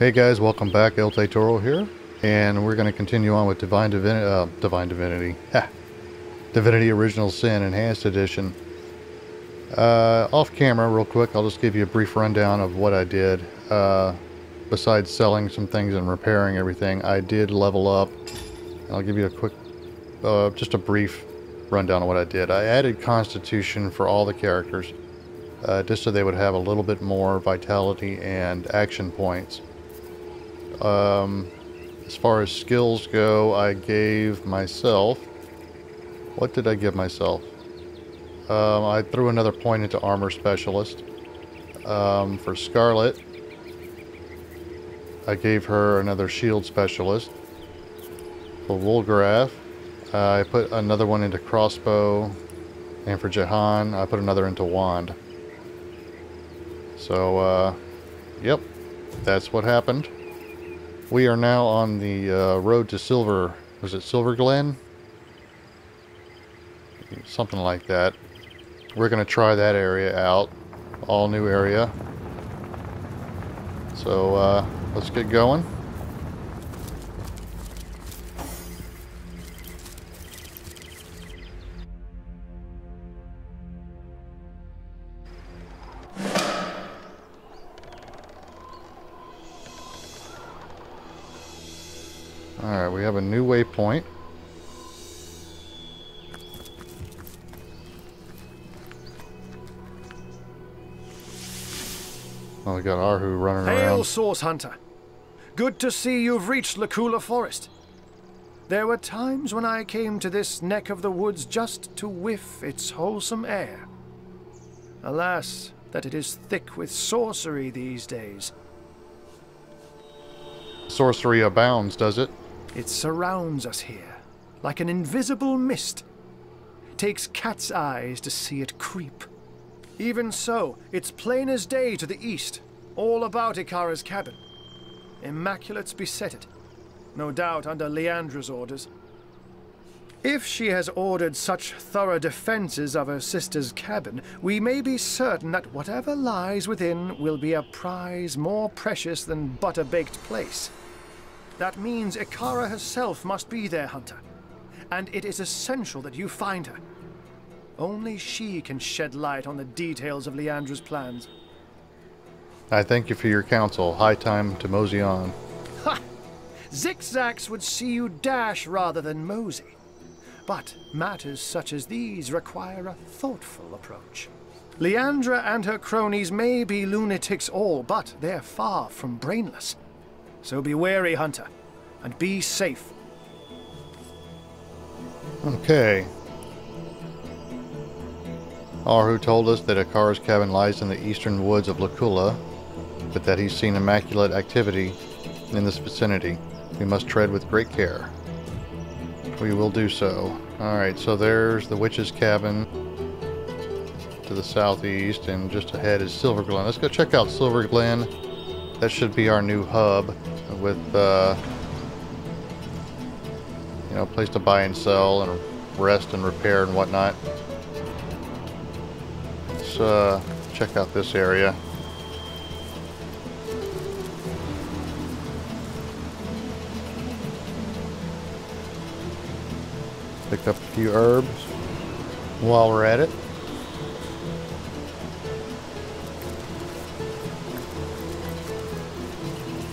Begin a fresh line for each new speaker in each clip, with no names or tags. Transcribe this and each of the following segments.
Hey guys, welcome back. El Toro here, and we're going to continue on with Divinity. Ha! Divinity Original Sin Enhanced Edition. Off camera, real quick, I'll just give you a brief rundown of what I did. Besides selling some things and repairing everything, I did level up. I'll give you a quick, just a brief rundown of what I did. I added Constitution for all the characters, just so they would have a little bit more vitality and action points. As far as skills go, I gave myself... What did I give myself? I threw another point into Armor Specialist. For Scarlet, I gave her another Shield Specialist. For Woolgraf, I put another one into Crossbow. And for Jahan, I put another into Wand. So, yep, that's what happened. We are now on the road to Silverglen? Something like that. We're going to try that area out. All new area. So, let's get going. Alright, we have a new waypoint. Oh, we got Arhu running around.
Hail, Source Hunter. Good to see you've reached Lakula Forest. There were times when I came to this neck of the woods just to whiff its wholesome air. Alas, that it is thick with sorcery these days.
Sorcery abounds, does it?
It surrounds us here, like an invisible mist. Takes cat's eyes to see it creep. Even so, it's plain as day to the east, all about Ikara's cabin. Immaculate's beset it, no doubt under Leandra's orders. If she has ordered such thorough defenses of her sister's cabin, we may be certain that whatever lies within will be a prize more precious than butter-baked plaice. That means Ikara herself must be there, Hunter. And it is essential that you find her. Only she can shed light on the details of Leandra's plans.
I thank you for your counsel. High time to mosey on.
Ha! Zigzags would see you dash rather than mosey. But matters such as these require a thoughtful approach. Leandra and her cronies may be lunatics all, but they're far from brainless. So be wary, Hunter, and be safe.
Okay. Arhu told us that Ikara's cabin lies in the eastern woods of Lakula, but that he's seen immaculate activity in this vicinity. We must tread with great care. We will do so. Alright, so there's the witch's cabin to the southeast, and just ahead is Silverglen. Let's go check out Silverglen. That should be our new hub with, you know, a place to buy and sell and rest and repair and whatnot. Let's check out this area. Pick up a few herbs while we're at it.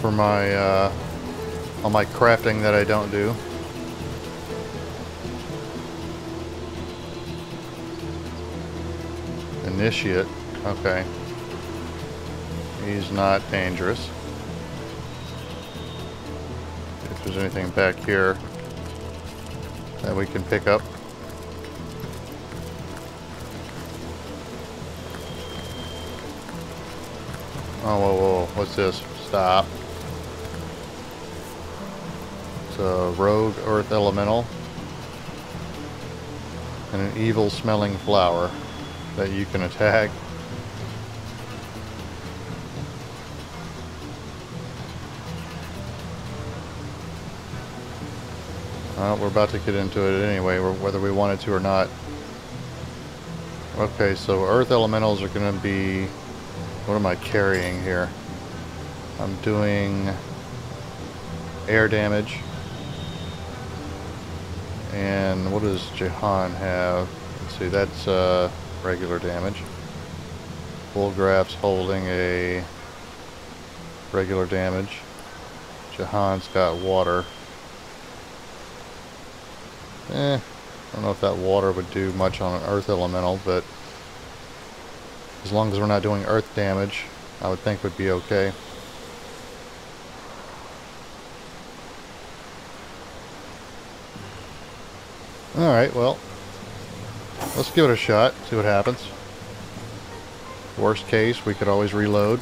For my all my crafting that I don't do. Initiate. Okay. He's not dangerous. If there's anything back here that we can pick up. Oh, whoa, whoa, what's this? Stop. It's a rogue earth elemental and an evil smelling flower that you can attack. We're about to get into it anyway, whether we wanted to or not. Okay, so earth elementals are going to be... What am I carrying here? I'm doing air damage. And what does Jahan have? Let's see, that's regular damage. Bullgraph's holding a regular damage. Jahan's got water. I don't know if that water would do much on an earth elemental, but as long as we're not doing earth damage, I would think would be okay. Alright, well, let's give it a shot, see what happens. Worst case, we could always reload.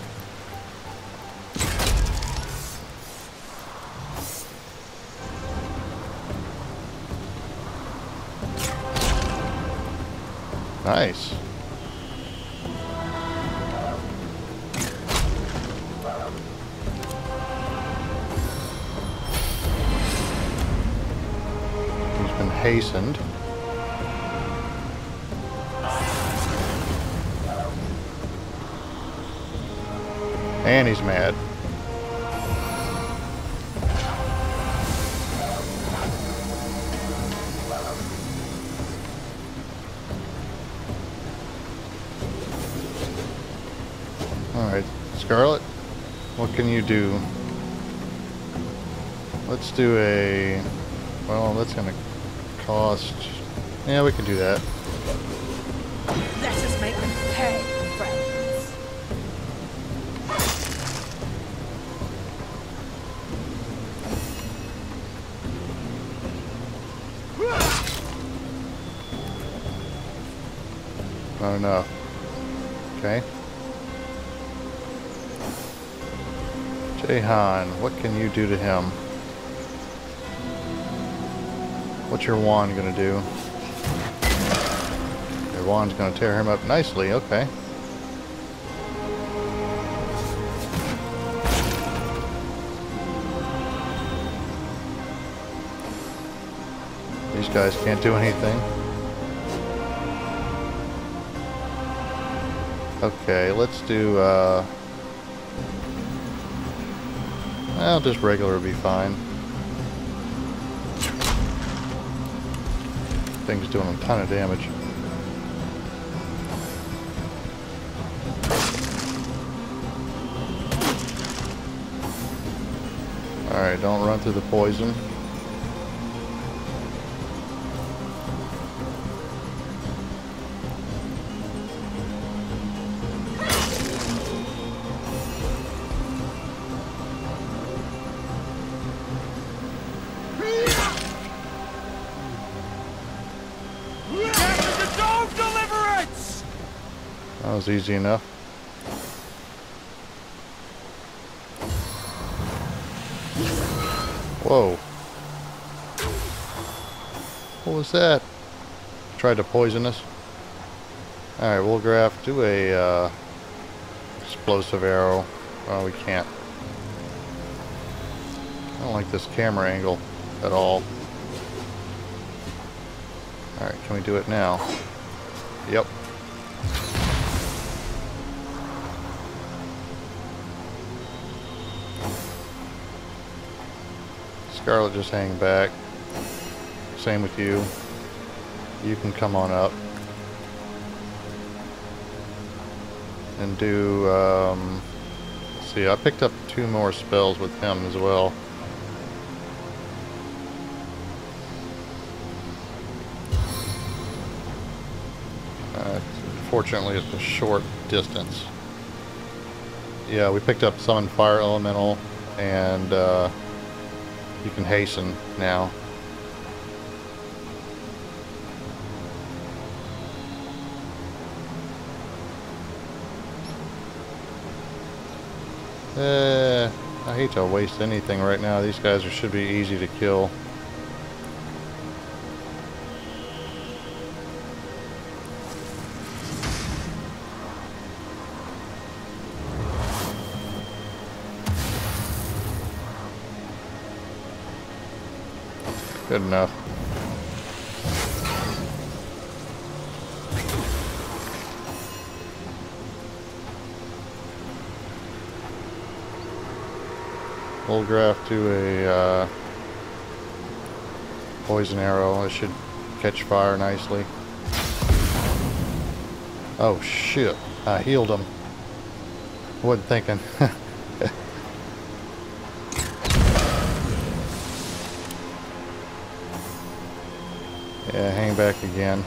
Nice. He's been hastened. And he's mad. Alright, Scarlet, what can you do? Let's do a... well, that's gonna cost... yeah, we can do that.
Let us make them pay, friends.
Not enough. Okay. Jahan, what can you do to him? What's your wand gonna do? Your wand's gonna tear him up nicely, okay. These guys can't do anything. Okay, let's do, well, just regular would be fine. Thing's doing a ton of damage. Alright, don't run through the poison. That was easy enough. Whoa. What was that? Tried to poison us. Alright, we'll do a explosive arrow. Oh, we can't. I don't like this camera angle at all. Alright, can we do it now? Yep. Scarlet, just hang back. Same with you. You can come on up. And do, let's see, I picked up 2 more spells with him as well. Fortunately, it's a short distance. Yeah, we picked up Summon Fire Elemental, and you can hasten now. I hate to waste anything right now. These guys should be easy to kill. Good enough. Bullgraph to a poison arrow. It should catch fire nicely. Oh shit, I healed him. Wasn't thinking. Yeah, hang back again.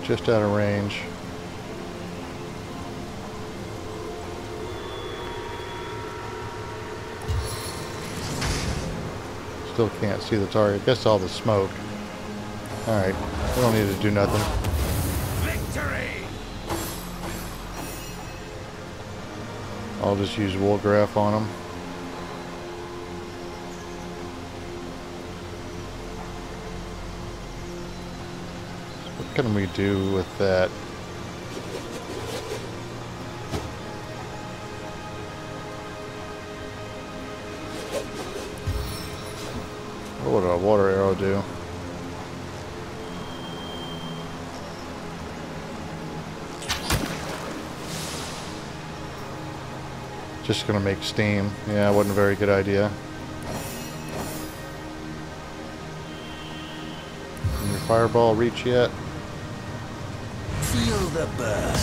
Just out of range. Still can't see the target. Guess all the smoke. Alright, we don't need to do nothing.
Victory!
I'll just use Woolgraph on them. What can we do with that? What would a water arrow do? Just gonna make steam. Yeah, it wasn't a very good idea. Can your fireball reach yet?
Feel the burn.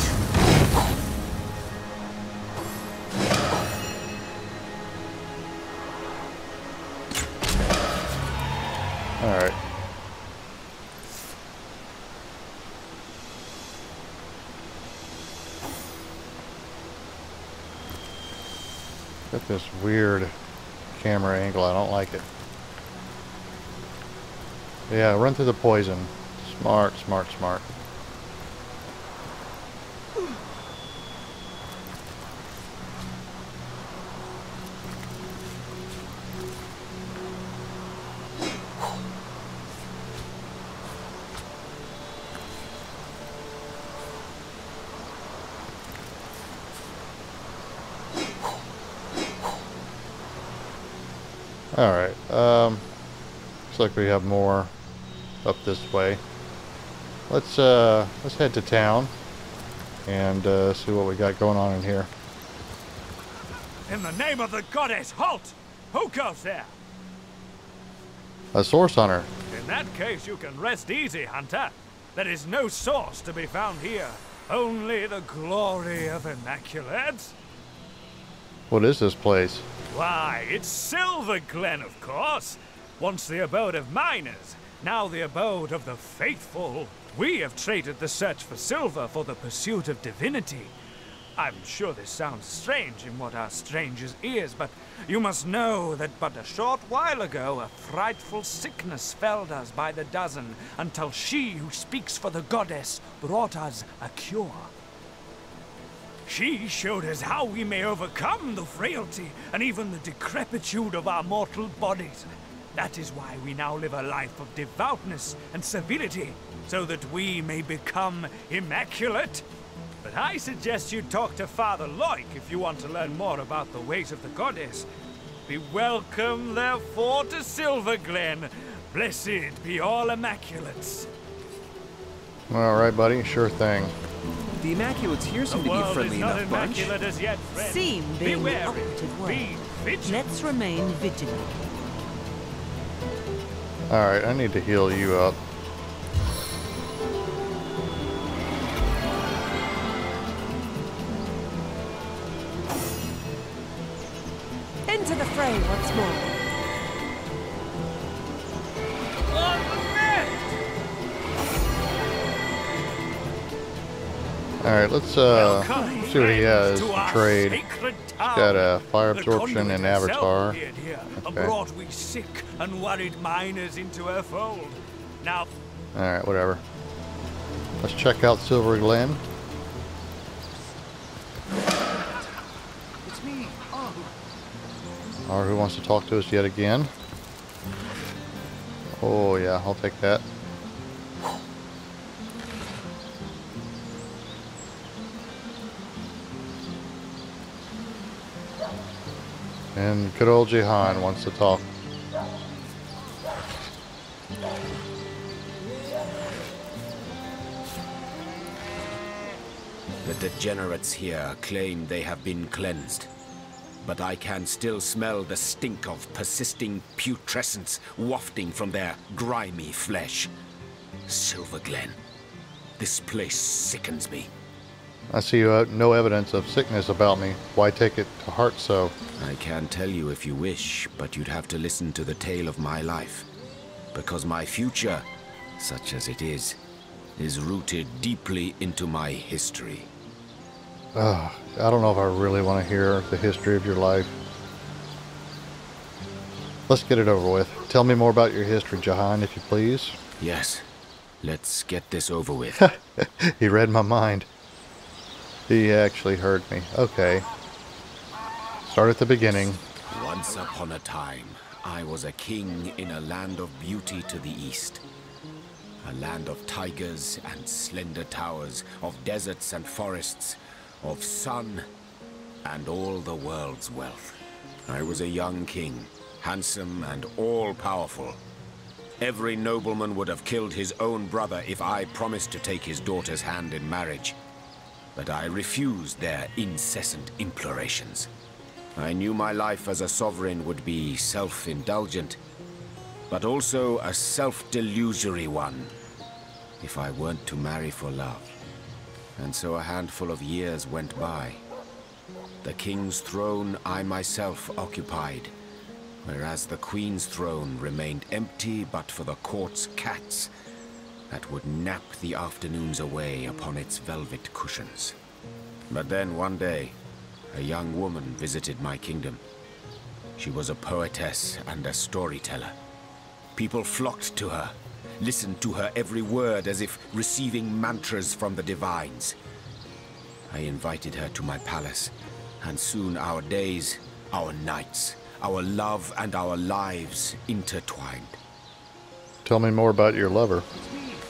Alright. Got this weird camera angle. I don't like it. Yeah, run through the poison. Smart, smart, smart. Alright, looks like we have more up this way. Let's head to town and see what we got going on in here.
In the name of the goddess, halt! Who goes there?
A source hunter.
In that case, you can rest easy, Hunter. There is no source to be found here. Only the glory of Immaculates.
What is this place?
Why, it's Silverglen, of course. Once the abode of miners, now the abode of the faithful. We have traded the search for silver for the pursuit of divinity. I'm sure this sounds strange in what are strangers' ears, but you must know that but a short while ago a frightful sickness felled us by the dozen, until she who speaks for the goddess brought us a cure. She showed us how we may overcome the frailty and even the decrepitude of our mortal bodies. That is why we now live a life of devoutness and civility, so that we may become immaculate. But I suggest you talk to Father Loic if you want to learn more about the ways of the goddess. Be welcome, therefore, to Silverglen. Blessed be all Immaculates.
Alright, buddy, sure thing.
The Immaculates here seem to be a friendly enough bunch.
As yet, friend.
Seem being
Be
the
wary.
operative word.
Be vigilant.
Let's remain vigilant.
Alright, I need to heal you up.
Into the fray once more.
Alright, let's see what he has to trade. He's got a fire absorption and avatar. Okay.
Brought we sick and worried miners into her fold. Now,
Alright, whatever. Let's check out Silverglen.
It's me. Oh,
Or who wants to talk to us yet again? Oh yeah, I'll take that. And good old Jihan wants to talk.
The degenerates here claim they have been cleansed, but I can still smell the stink of persisting putrescence wafting from their grimy flesh. Silverglen. This place sickens me.
I see you have no evidence of sickness about me. Why take it to heart so?
I can tell you if you wish, but you'd have to listen to the tale of my life. Because my future, such as it is rooted deeply into my history.
I don't know if I really want to hear the history of your life. Let's get it over with. Tell me more about your history, Jahan, if you please.
Yes. Let's get this over with.
He read my mind. He actually heard me. Okay. Start at the beginning.
Once upon a time, I was a king in a land of beauty to the east. A land of tigers and slender towers, of deserts and forests, of sun and all the world's wealth. I was a young king, handsome and all-powerful. Every nobleman would have killed his own brother if I promised to take his daughter's hand in marriage. But I refused their incessant implorations. I knew my life as a sovereign would be self-indulgent, but also a self-delusory one, if I weren't to marry for love. And so a handful of years went by. The king's throne I myself occupied, whereas the queen's throne remained empty but for the court's cats that would nap the afternoons away upon its velvet cushions. But then one day, a young woman visited my kingdom. She was a poetess and a storyteller. People flocked to her, listened to her every word as if receiving mantras from the divines. I invited her to my palace, and soon our days, our nights, our love and our lives intertwined.
Tell me more about your lover.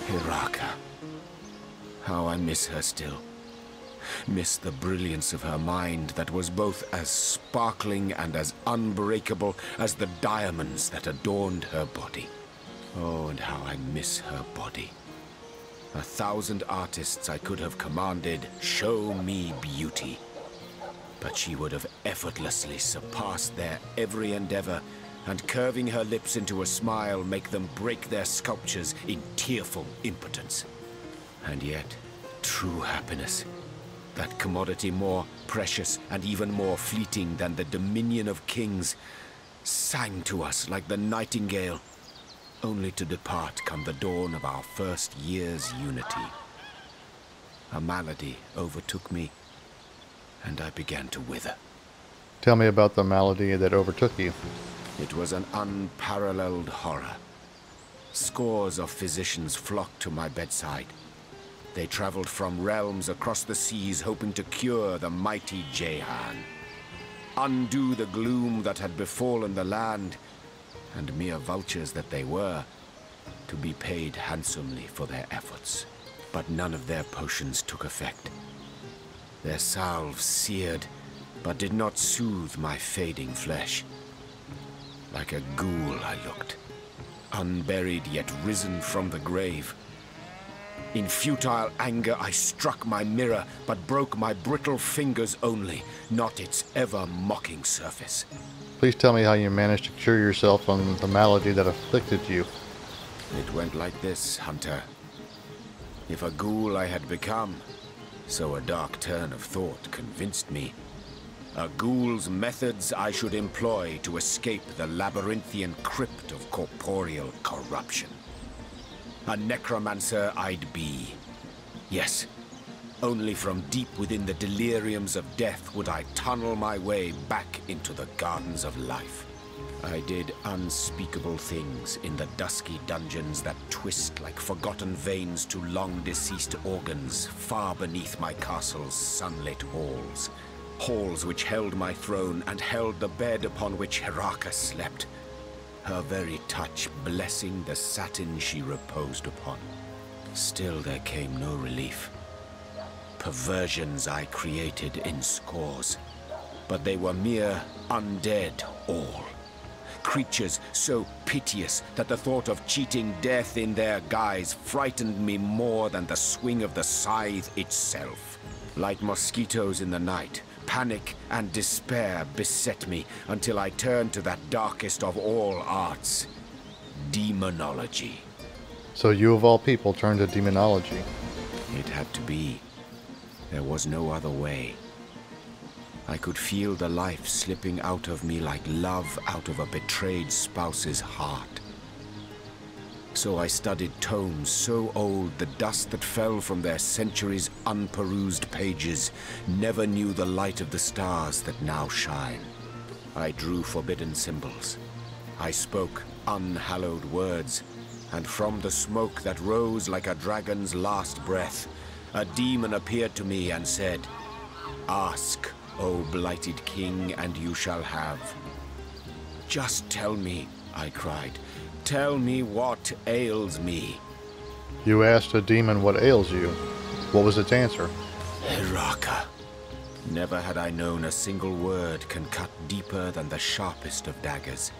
Hiraka. How I miss her still. Miss the brilliance of her mind that was both as sparkling and as unbreakable as the diamonds that adorned her body. Oh, and how I miss her body. 1,000 artists I could have commanded, show me beauty. But she would have effortlessly surpassed their every endeavor, and curving her lips into a smile, make them break their sculptures in tearful impotence. And yet, true happiness, that commodity more precious and even more fleeting than the dominion of kings, sang to us like the nightingale, only to depart come the dawn of our first year's unity. A malady overtook me, and I began to wither.
Tell me about the malady that overtook you.
It was an unparalleled horror. Scores of physicians flocked to my bedside. They traveled from realms across the seas hoping to cure the mighty Jahan, undo the gloom that had befallen the land, and mere vultures that they were, to be paid handsomely for their efforts. But none of their potions took effect. Their salves seared, but did not soothe my fading flesh. Like a ghoul I looked, unburied yet risen from the grave. In futile anger I struck my mirror, but broke my brittle fingers only, not its ever-mocking surface.
Please tell me how you managed to cure yourself from the malady that afflicted you.
It went like this, Hunter. If a ghoul I had become, so a dark turn of thought convinced me. A ghoul's methods I should employ to escape the labyrinthian crypt of corporeal corruption. A necromancer I'd be. Yes, only from deep within the deliriums of death would I tunnel my way back into the gardens of life. I did unspeakable things in the dusky dungeons that twist like forgotten veins to long-deceased organs far beneath my castle's sunlit halls. Halls which held my throne and held the bed upon which Hiraka slept, her very touch blessing the satin she reposed upon. Still there came no relief. Perversions I created in scores, but they were mere undead all. Creatures so piteous that the thought of cheating death in their guise frightened me more than the swing of the scythe itself. Like mosquitoes in the night, panic and despair beset me until I turned to that darkest of all arts, demonology.
So you of all people turned to demonology.
It had to be. There was no other way. I could feel the life slipping out of me like love out of a betrayed spouse's heart. So I studied tomes so old the dust that fell from their centuries' unperused pages never knew the light of the stars that now shine. I drew forbidden symbols. I spoke unhallowed words, and from the smoke that rose like a dragon's last breath, a demon appeared to me and said, "Ask, O blighted king, and you shall have." "Just tell me," I cried. "Tell me what ails me."
You asked a demon what ails you. What was its answer?
Hiraka. Never had I known a single word can cut deeper than the sharpest of daggers.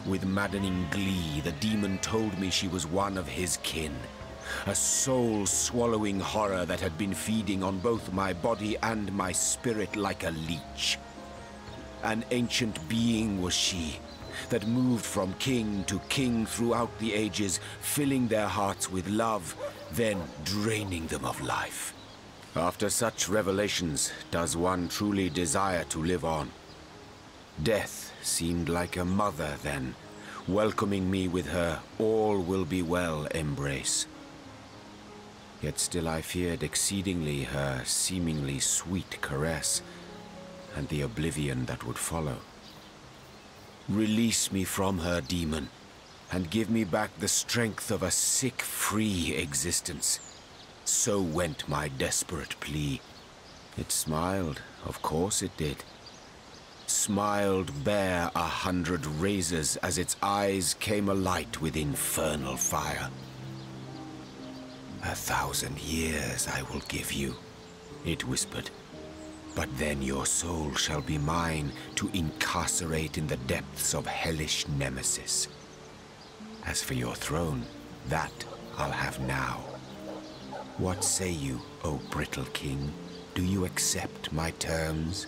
With maddening glee, the demon told me she was one of his kin. A soul-swallowing horror that had been feeding on both my body and my spirit like a leech. An ancient being was she, that moved from king to king throughout the ages, filling their hearts with love, then draining them of life. After such revelations, does one truly desire to live on? Death seemed like a mother then, welcoming me with her all will be well embrace. Yet still I feared exceedingly her seemingly sweet caress, and the oblivion that would follow. Release me from her, demon, and give me back the strength of a sick, free existence. So went my desperate plea. It smiled, of course it did. Smiled bare 100 razors as its eyes came alight with infernal fire. 1,000 years I will give you, it whispered. But then your soul shall be mine to incarcerate in the depths of hellish nemesis. As for your throne, that I'll have now. What say you, O brittle king? Do you accept my terms?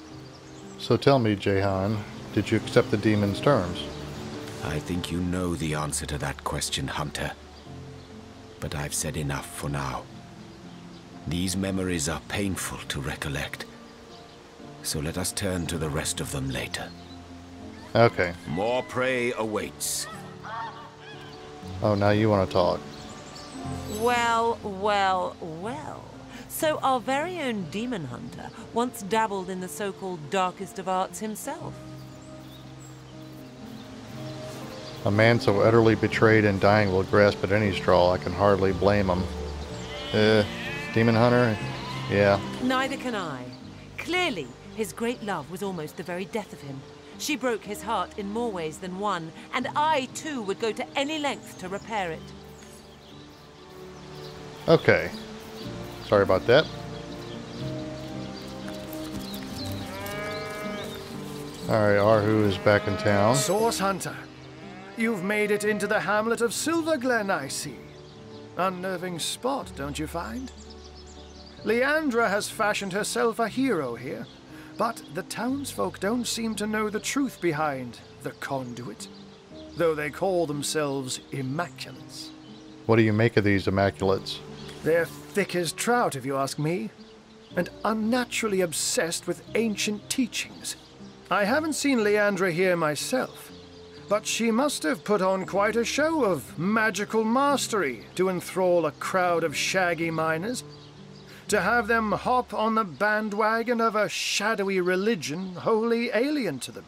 So tell me, Jehan, did you accept the demon's terms?
I think you know the answer to that question, Hunter. But I've said enough for now. These memories are painful to recollect. So let us turn to the rest of them later.
Okay.
More prey awaits.
Oh, now you want to talk.
Well, well, well. So our very own demon hunter once dabbled in the so-called darkest of arts himself.
A man so utterly betrayed and dying will grasp at any straw. I can hardly blame him. Demon hunter? Yeah.
Neither can I. Clearly, his great love was almost the very death of him. She broke his heart in more ways than one, and I, too, would go to any length to repair it.
Okay. Sorry about that. Alright, Arhu is back in town.
Source Hunter, you've made it into the hamlet of Silverglen, I see. Unnerving spot, don't you find? Leandra has fashioned herself a hero here, but the townsfolk don't seem to know the truth behind the conduit, though they call themselves Immaculates.
What do you make of these Immaculates?
They're thick as trout, if you ask me, and unnaturally obsessed with ancient teachings. I haven't seen Leandra here myself, but she must have put on quite a show of magical mastery to enthrall a crowd of shaggy miners. To have them hop on the bandwagon of a shadowy religion wholly alien to them.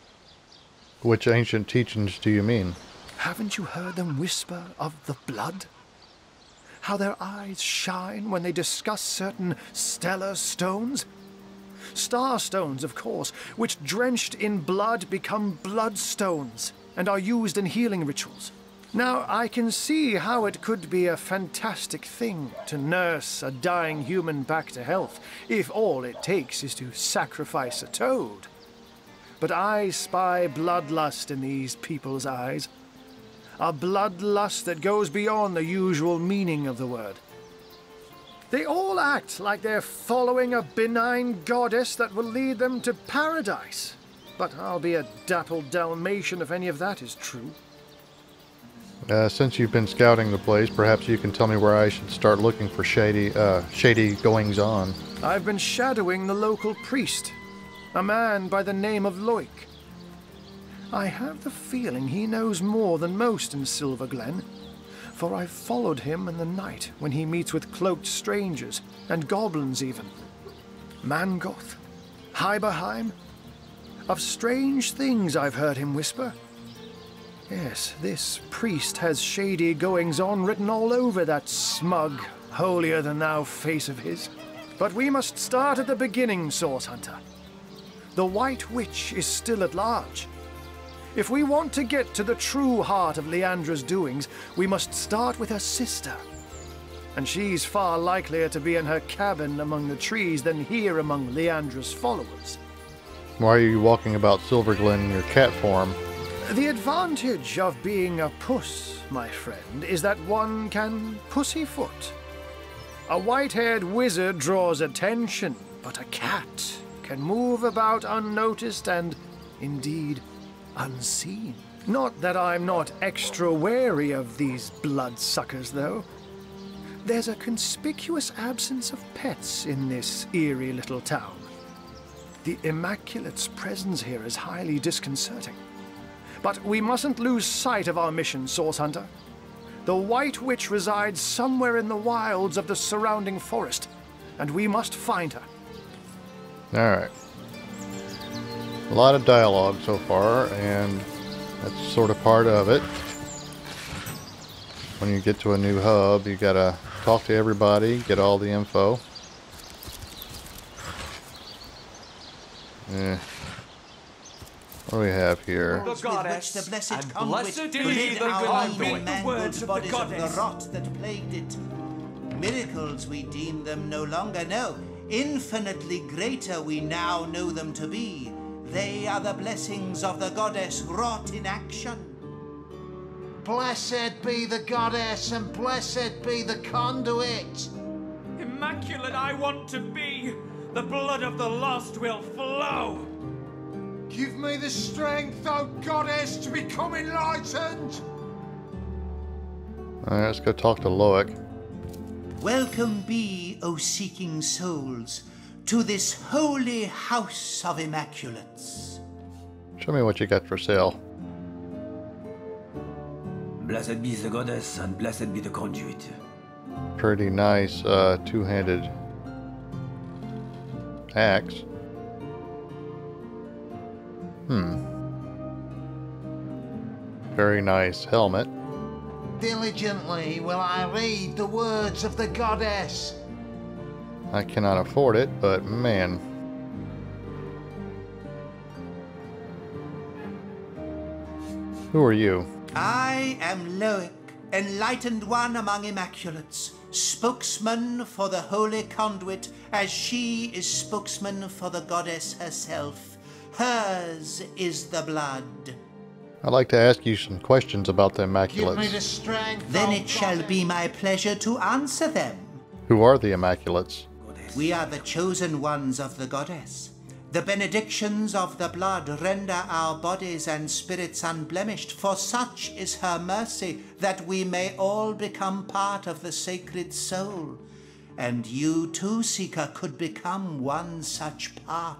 Which ancient teachings do you mean?
Haven't you heard them whisper of the blood? How their eyes shine when they discuss certain stellar stones? Star stones, of course, which drenched in blood become bloodstones and are used in healing rituals. Now, I can see how it could be a fantastic thing to nurse a dying human back to health, if all it takes is to sacrifice a toad. But I spy bloodlust in these people's eyes. A bloodlust that goes beyond the usual meaning of the word. They all act like they're following a benign goddess that will lead them to paradise. But I'll be a dappled Dalmatian if any of that is true.
Since you've been scouting the place, perhaps you can tell me where I should start looking for shady goings-on.
I've been shadowing the local priest, a man by the name of Loic. I have the feeling he knows more than most in Silverglen, for I've followed him in the night when he meets with cloaked strangers, and goblins even. Mangoth, Hyberheim. Of strange things I've heard him whisper. Yes, this priest has shady goings-on written all over that smug, holier-than-thou face of his. But we must start at the beginning, Source Hunter. The White Witch is still at large. If we want to get to the true heart of Leandra's doings, we must start with her sister. And she's far likelier to be in her cabin among the trees than here among Leandra's followers.
Why are you walking about Silverglen in your cat form?
The advantage of being a puss, my friend, is that one can pussyfoot. A white-haired wizard draws attention, but a cat can move about unnoticed and, indeed, unseen. Not that I'm not extra wary of these bloodsuckers, though. There's a conspicuous absence of pets in this eerie little town. The Immaculate's presence here is highly disconcerting. But we mustn't lose sight of our mission, Source Hunter. The White Witch resides somewhere in the wilds of the surrounding forest, and we must find her.
Alright. A lot of dialogue so far, and that's sort of part of it. When you get to a new hub, you gotta talk to everybody, get all the info. What do we have here?
The goddess,
the blessed
and
conduit
blessed
put
be
in
the
our
conduit.
mangled
The words of the
bodies of the
goddess.
rot that plagued it. Miracles we deem them no longer, no. Infinitely greater we now know them to be. They are the blessings of the goddess wrought in action.
Blessed be the goddess, and blessed be the conduit.
Immaculate I want to be. The blood of the lost will flow.
Give me the strength, O goddess, to become enlightened.
Alright, let's go talk to Loic.
Welcome be, O seeking souls, to this holy house of Immaculates.
Show me what you got for sale.
Blessed be the goddess, and blessed be the conduit.
Pretty nice two-handed axe. Very nice helmet.
Diligently will I read the words of the goddess.
I cannot afford it, but man. Who are you?
I am Loic, enlightened one among Immaculates, spokesman for the holy conduit, as she is spokesman for the goddess herself. Hers is the blood.
I'd like to ask you some questions about the
Give me
Immaculates.
the strength,
Then
O
it shall
goddess.
be my pleasure to answer them.
Who are the Immaculates?
We are the chosen ones of the goddess. The benedictions of the blood render our bodies and spirits unblemished, for such is her mercy, that we may all become part of the sacred soul. And you too, Seeker, could become one such part.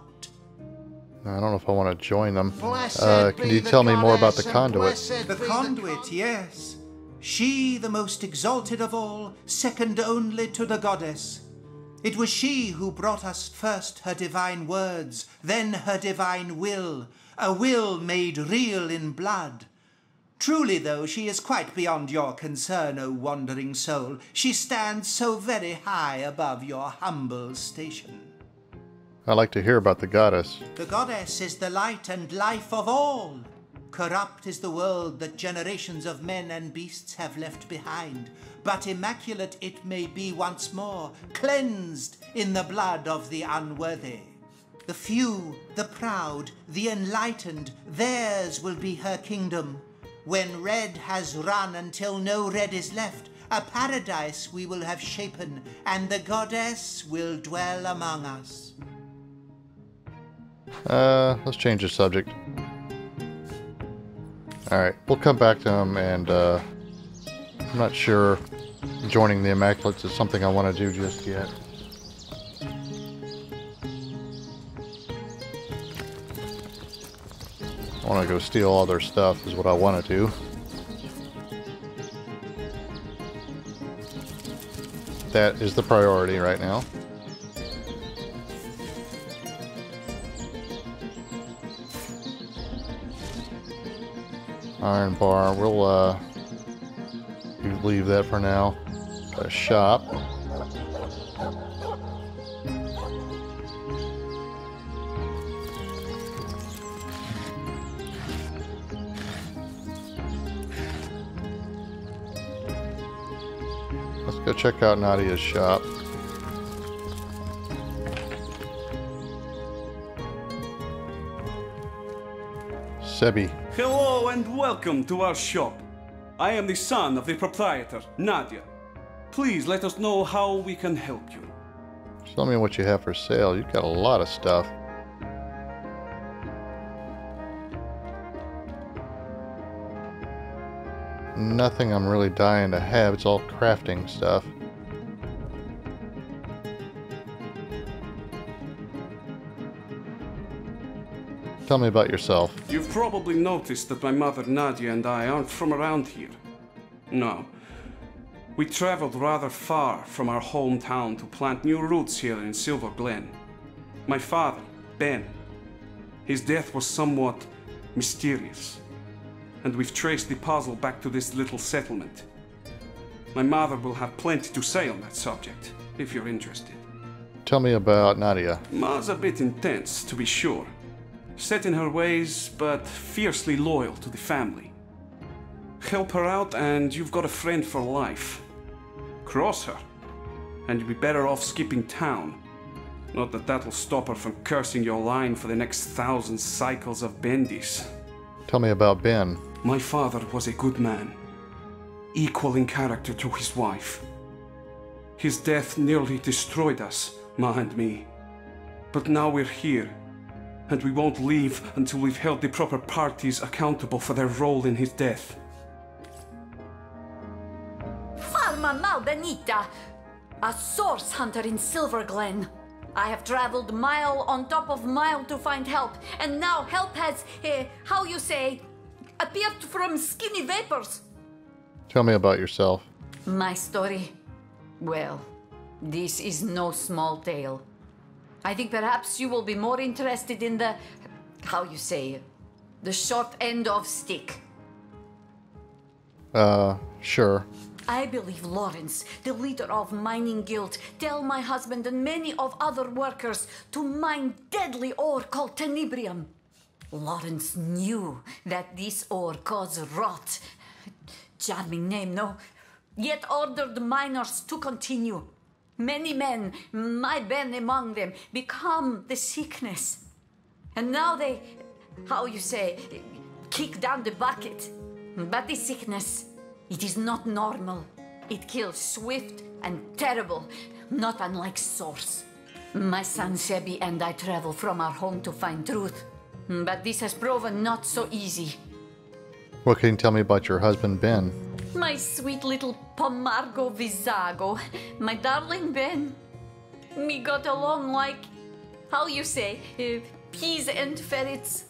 I don't know if I want to join them.
Blessed
Can
be
you
the
tell me more about the
goddess, and
conduit?
blessed
The
be
conduit, yes. She, the most exalted of all, second only to the goddess. It was she who brought us first her divine words, then her divine will, a will made real in blood. Truly, though, she is quite beyond your concern, O wandering soul. She stands so very high above your humble station.
I'd like to hear about the goddess.
The goddess is the light and life of all. Corrupt is the world that generations of men and beasts have left behind, but immaculate it may be once more, cleansed in the blood of the unworthy. The few, the proud, the enlightened, theirs will be her kingdom. When red has run until no red is left, A paradise we will have shapen, and the goddess will dwell among us.
Let's change the subject. Alright, we'll come back to him, and I'm not sure joining the Immaculates is something I want to do just yet. I want to go steal all their stuff is what I want to do. That is the priority right now. Iron bar, we'll leave that for now. A shop. Let's go check out Nadia's shop. Sebi.
Hello and welcome to our shop. I am the son of the proprietor, Nadia. Please let us know how we can help you.
Tell me what you have for sale. You've got a lot of stuff. Nothing I'm really dying to have. It's all crafting stuff. Tell me about yourself.
You've probably noticed that my mother Nadia and I aren't from around here. No. We traveled rather far from our hometown to plant new roots here in Silverglen. My father, Ben, his death was somewhat mysterious, and we've traced the puzzle back to this little settlement. My mother will have plenty to say on that subject, if you're interested.
Tell me about Nadia.
Ma's a bit intense, to be sure. Set in her ways, but fiercely loyal to the family. Help her out and you've got a friend for life. Cross her, and you'll be better off skipping town. Not that that'll stop her from cursing your line for the next 1,000 cycles of bendis.
Tell me about Ben.
My father was a good man, equal in character to his wife. His death nearly destroyed us, Ma and me. But now we're here, and we won't leave until we've held the proper parties accountable for their role in his death.
Farma Malbenita, a source hunter in Silverglen. I have traveled mile on top of mile to find help, and now help has, how you say, appeared from skinny vapors.
Tell me about yourself.
My story? Well, this is no small tale. I think perhaps you will be more interested in the, how you say, the short end of stick.
Sure.
I believe Lawrence, the leader of Mining Guild, tell my husband and many of other workers to mine deadly ore called tenebrium. Lawrence knew that this ore caused rot. Charming name, no? Yet ordered miners to continue. Many men, my Ben among them, become the sickness. And now they, how you say, kick down the bucket. But the sickness, it is not normal. It kills swift and terrible, not unlike Source. My son Sebi and I travel from our home to find truth. But this has proven not so easy.
What can you tell me about your husband, Ben?
My sweet little Pomargo Vizago, my darling Ben. We got along like, how you say, peas and ferrets.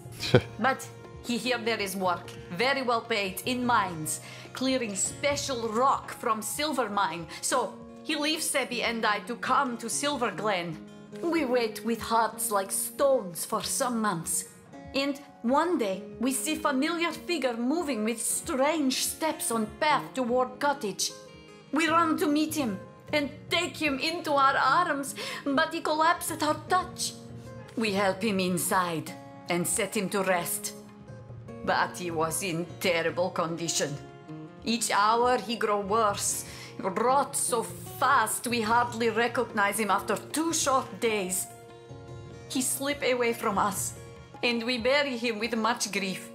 But here there is work, very well paid, in mines, clearing special rock from silver mine. So he leaves Sebi and I to come to Silverglen. We wait with hearts like stones for some months. And one day, we see familiar figure moving with strange steps on path toward cottage. We run to meet him and take him into our arms, but he collapses at our touch. We help him inside and set him to rest. But he was in terrible condition. Each hour he grows worse, rot so fast we hardly recognize him after 2 short days. He slipped away from us, and we bury him with much grief.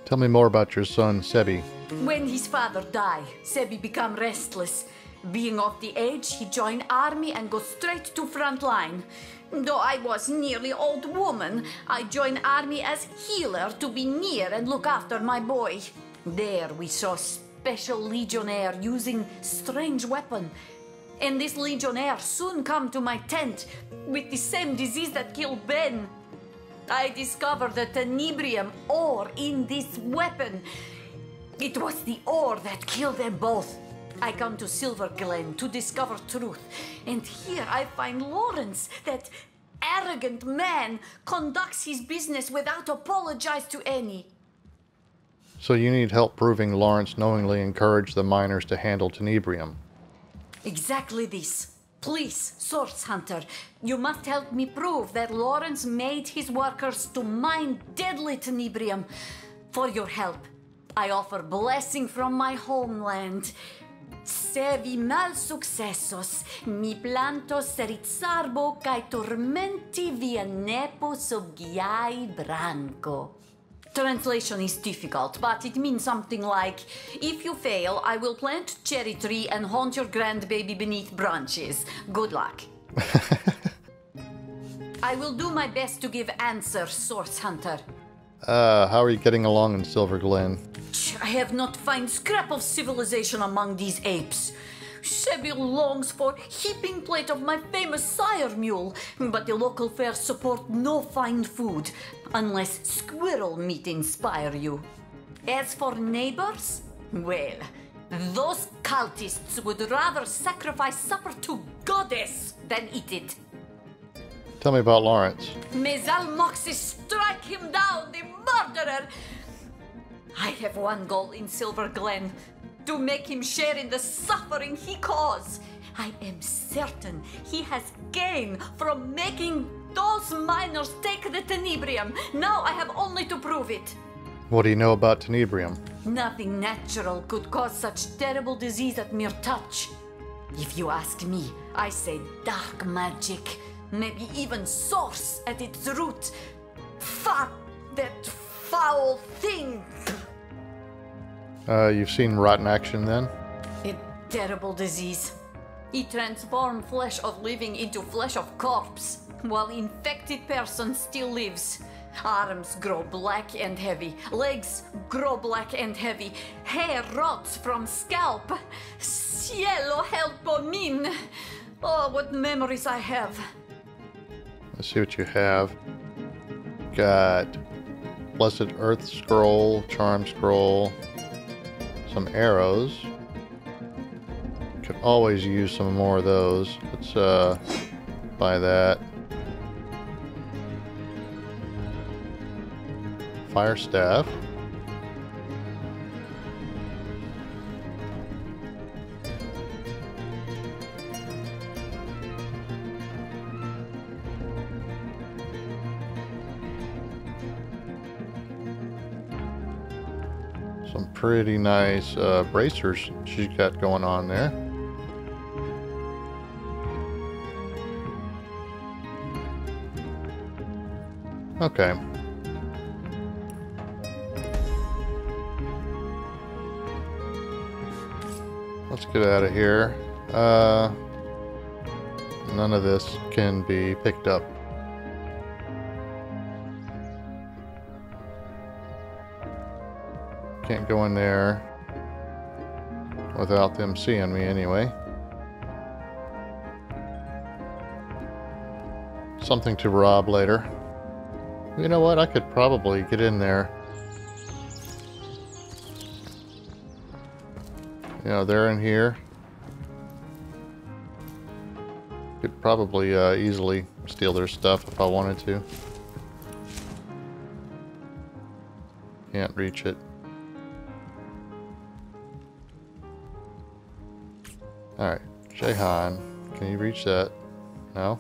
Tell me more about your son, Sebi.
When his father died, Sebi became restless. Being of the age, he joined army and go straight to front line. Though I was nearly old woman, I joined army as healer to be near and look after my boy. There we saw special legionnaire using strange weapon. And this legionnaire soon come to my tent with the same disease that killed Ben. I discovered the tenebrium ore in this weapon. It was the ore that killed them both. I come to Silverglen to discover truth. And here I find Lawrence, that arrogant man, conducts his business without apologize to any.
So you need help proving Lawrence knowingly encouraged the miners to handle tenebrium.
Exactly this. Please, Source Hunter, you must help me prove that Lawrence made his workers to mine deadly tenebrium. For your help, I offer blessing from my homeland. Se vi mal successos, mi plantos rizzarbo cae tormenti via nepo soggiai branco. Translation is difficult, but it means something like, if you fail, I will plant cherry tree and haunt your grandbaby beneath branches. Good luck. I will do my best to give answers, Source Hunter.
How are you getting along in Silverglen?
I have not found scrap of civilization among these apes. Sebi longs for heaping plate of my famous sire mule, but the local fairs support no fine food, unless squirrel meat inspire you. As for neighbors, well, those cultists would rather sacrifice supper to goddess than eat it.
Tell me about Lawrence.
May Zalmoxis strike him down, the murderer! I have one goal in Silverglen, to make him share in the suffering he caused. I am certain he has gained from making those miners take the tenebrium. Now I have only to prove it.
What do you know about tenebrium?
Nothing natural could cause such terrible disease at mere touch. If you ask me, I say dark magic, maybe even source at its root. Fuck that foul thing!
You've seen rotten action then?
A terrible disease. It transforms flesh of living into flesh of corpse, while infected person still lives. Arms grow black and heavy, legs grow black and heavy, hair rots from scalp. Cielo helpo min! Oh, what memories I have.
Let's see what you have. Got Blessed Earth Scroll, Charm Scroll, some arrows. Could always use some more of those. Let's buy that. Fire staff. Some pretty nice bracers she's got going on there. Okay. Let's get out of here. None of this can be picked up. Can't go in there without them seeing me anyway. Something to rob later. You know what? I could probably get in there. You know, they're in here. Could probably easily steal their stuff if I wanted to. Can't reach it. Alright, Jehan, can you reach that? No?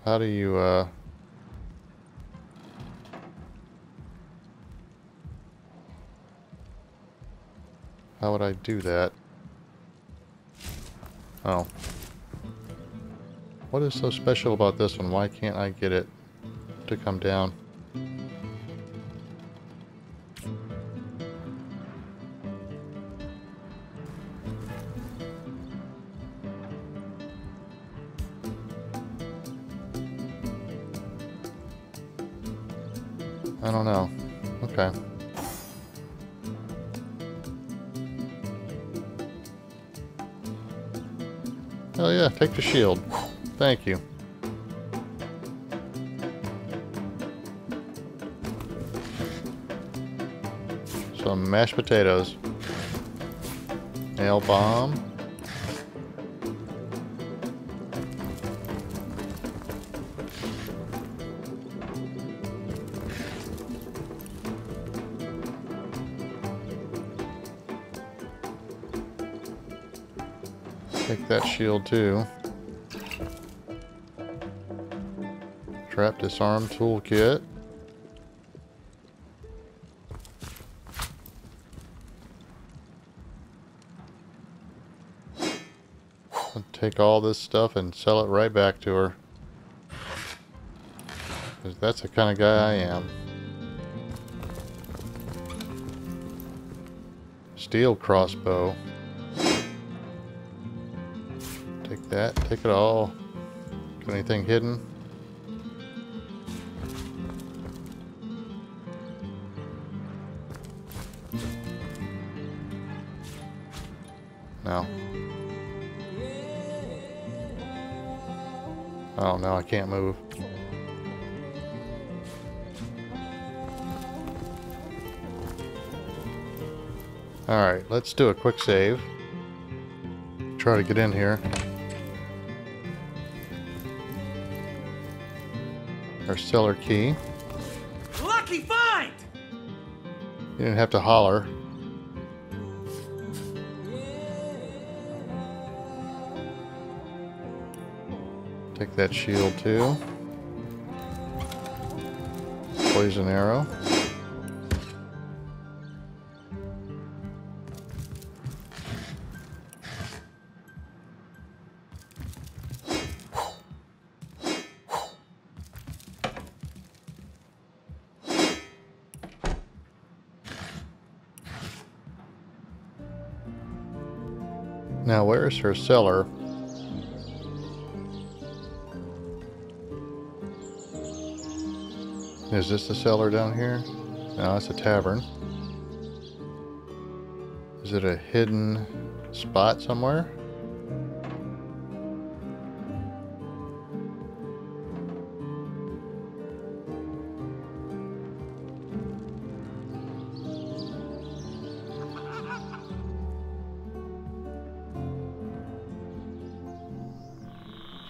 How do you, how would I do that? Oh. What is so special about this one? Why can't I get it to come down? I don't know. Okay. Oh yeah, take the shield. Thank you. Some mashed potatoes. Nail bomb. Take that shield too. Trap disarm toolkit. I'll take all this stuff and sell it right back to her. Because that's the kind of guy I am. Steel crossbow. Take that, take it all. Got anything hidden? No. Oh no, I can't move. Alright, let's do a quick save. Try to get in here. Our cellar key.
Lucky find!
You didn't have to holler. Take that shield too. Poison arrow. Now, where's her cellar? Is this the cellar down here? No, it's a tavern. Is it a hidden spot somewhere?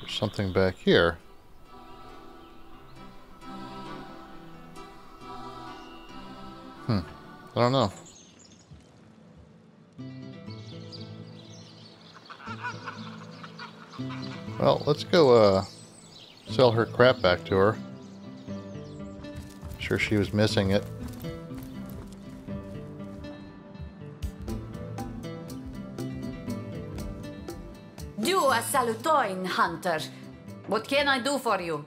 There's something back here. I don't know. Well, let's go sell her crap back to her. I'm sure she was missing it.
Do a salutoin, hunter. What can I do for you?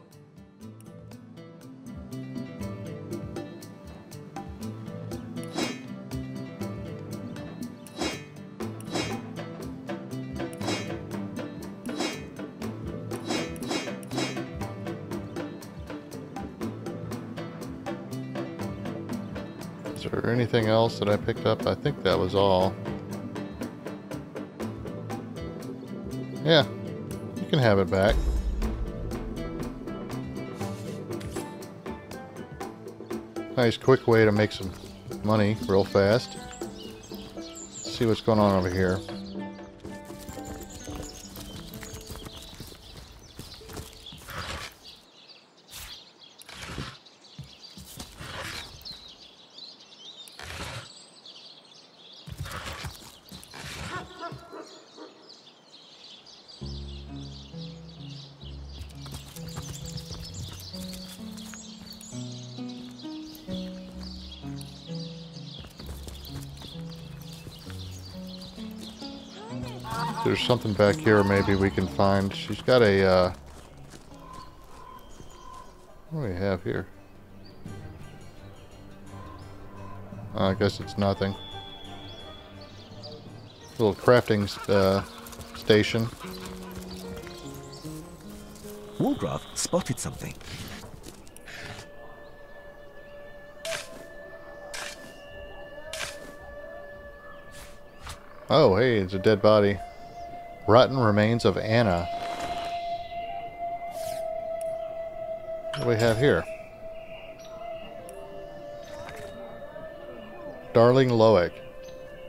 Is there anything else that I picked up? I think that was all. Yeah, you can have it back. Nice quick way to make some money real fast. Let's see what's going on over here. There's something back here maybe we can find. She's got a What do we have here? I guess it's nothing. Little crafting station.
Woolgraf spotted something.
Oh, hey, it's a dead body. Rotten remains of Anna. What do we have here? Darling Loic,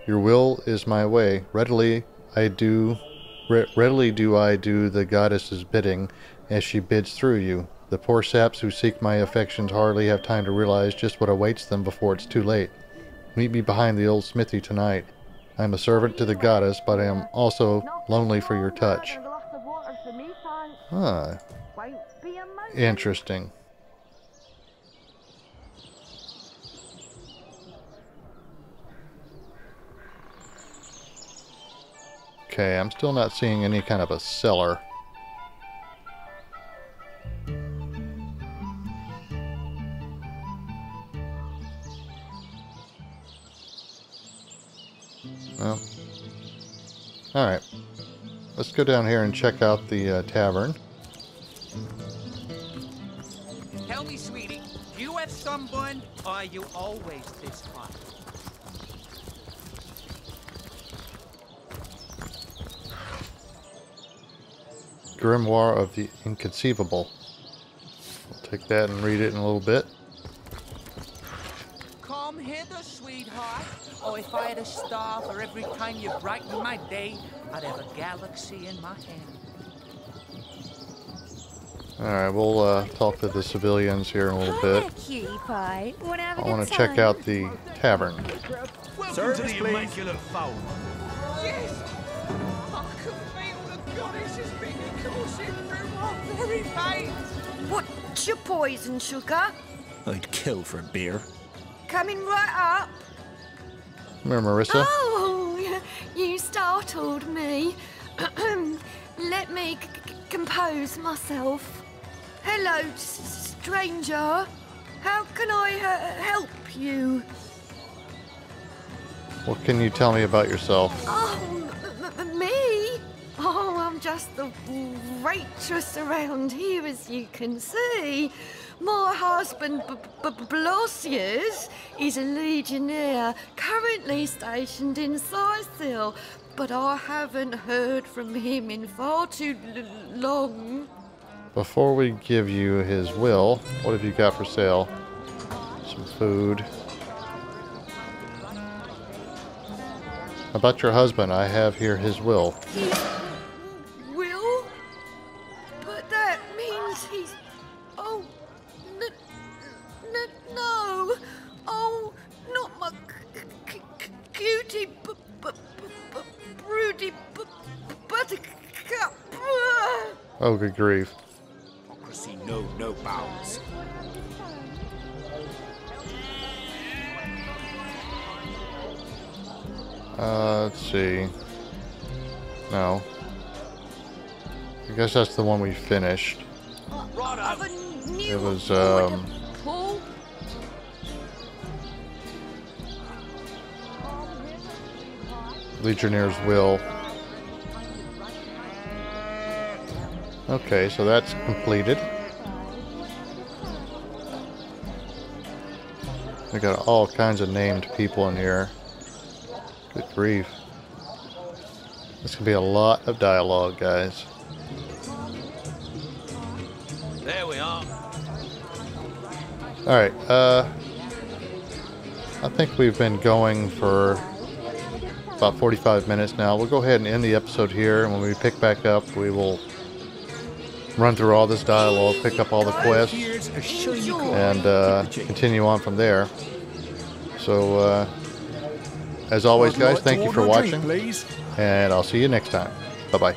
your will is my way. Readily do I do the goddess's bidding as she bids through you. The poor saps who seek my affections hardly have time to realize just what awaits them before it's too late. Meet me behind the old smithy tonight. I am a servant to the goddess, but I am also lonely for your touch. Huh. Interesting. Okay, I'm still not seeing any kind of a cellar. Well, alright. Let's go down here and check out the tavern.
Tell me, sweetie, do you have sunburn, or are you always this hot?
Grimoire of the Inconceivable. I'll take that and read it in a little bit.
Come hither, sweetheart. Oh, if I had a star for every time you brighten my day, I'd have a galaxy in my hand.
Alright, we'll talk to the civilians here in a little bit. I want to check out the tavern.
Service, please. Immaculate foul. Yes! I can feel the goddess is being coursing through my very veins.
What's your poison, sugar?
I'd kill for a beer.
Coming right up.
Come here, Marissa.
Oh, you startled me. Let me compose myself. Hello, stranger. How can I help you?
What can you tell me about yourself?
Oh, me? Oh, I'm just the waitress around here, as you can see. My husband, Blosius, is a legionnaire, currently stationed in Sicil, but I haven't heard from him in far too long.
Before we give you his will, what have you got for sale? Some food. How about your husband? I have here his will.
Will? But that means he's... Oh, no. Oh, not my cutie, broody buttercup.
Oh, good grief.
Hypocrisy know no bounds.
Let's see. No. I guess that's the one we finished. It was, Legionnaire's Will. Okay, so that's completed. We got all kinds of named people in here. Good grief. This could be a lot of dialogue, guys.
There we are.
Alright, I think we've been going for about 45 minutes now. We'll go ahead and end the episode here, and when we pick back up, we will run through all this dialogue, pick up all the quests, and continue on from there. So, as always, guys, thank you for watching, and I'll see you next time. Bye-bye.